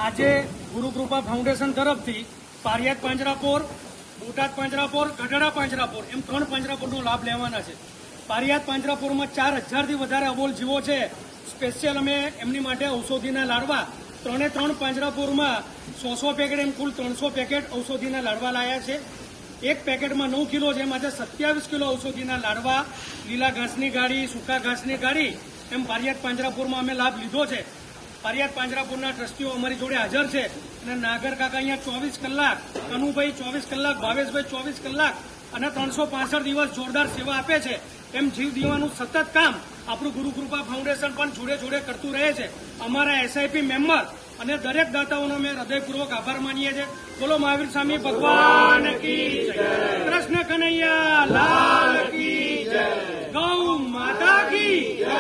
આજે ગુરુકૃપા ફાઉન્ડેશન તરફથી પારિયાદ પાંજરાપોર, બોટાદ પાંજરાપોર, ગઢડા પાંજરાપોર એમ 3 પાંજરાપોરનો લાભ લેવાના છે. પારિયાદ પાંજરાપોરમાં 4000થી વધારે અબોલ જીવો છે. સ્પેશિયલ અમે એમની માટે ઔષધિના લાડવા 3 પાંજરાપોરમાં 100 પેકેટ એમ કુલ 300 પેકેટ ઔષધિના લાડવા લાયા છે. એક પેકેટમાં 9 કિલો છે, એમાં 27 કિલો ઔષધિના લાડવા, લીલા ઘાસની ગાડી, સૂકા ઘાસની ગાડી એમ પારિયાદ પાંજરાપોરમાં અમે લાભ લીધો છે. પારિયાદ પાંજરાપોરના ટ્રસ્ટીઓ અમારી જોડે હાજર છે અને નાગર કાકા અહીંયા 24 કલાક, કનુભાઈ 24 કલાક, ભાવેશભાઈ 24 કલાક અને 365 દિવસ જોરદાર સેવા આપે છે. એમ જીવ દેવાનું સતત કામ આપણું ગુરુકૃપા ફાઉન્ડેશન પણ જોડે જોડે કરતું રહે છે. અમારા એસઆઈપી મેમ્બર અને દરેક દાતાઓનો અમે હૃદયપૂર્વક આભાર માનીએ છીએ. બોલો મહાવીર સ્વામી ભગવાન કી જય, કૃષ્ણ કનૈયા લાલ કી જય, ગૌ માતા કી જય.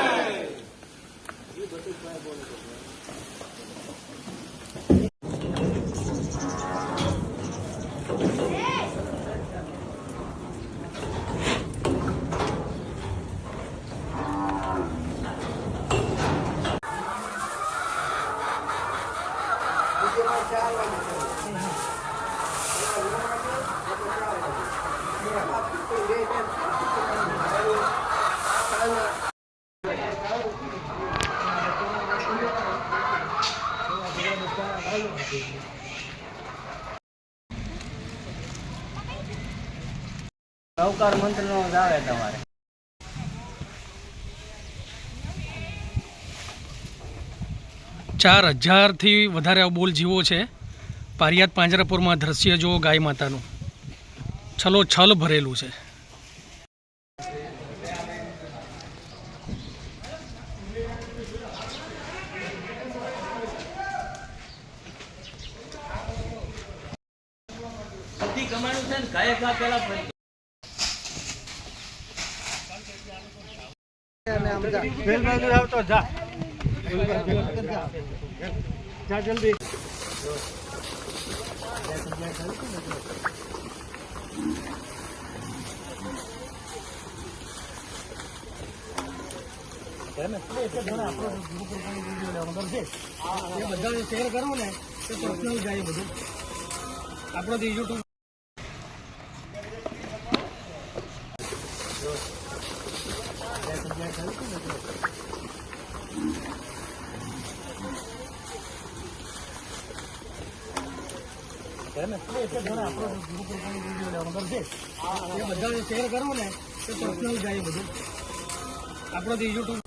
નવકાર મંત્રનો જ આવે તમારે. ચાર 4000થી વધારે અબોલ જીવો છે. પારિયાદ પાંજરાપોરમાં દ્રશ્ય જો ગાય માતાનું છલોછલ ભરેલું છે. બધી કમાણું છે ને ગાય ઘા પેલા આવતો જા જલ્દી. બધા શેર કરો ને તો પર્સનલ જાય બધું આપણો યુટ્યુબ. બધા શેર કરો ને તો પર્સનલ જાય બધું આપણો યુટ્યુબ.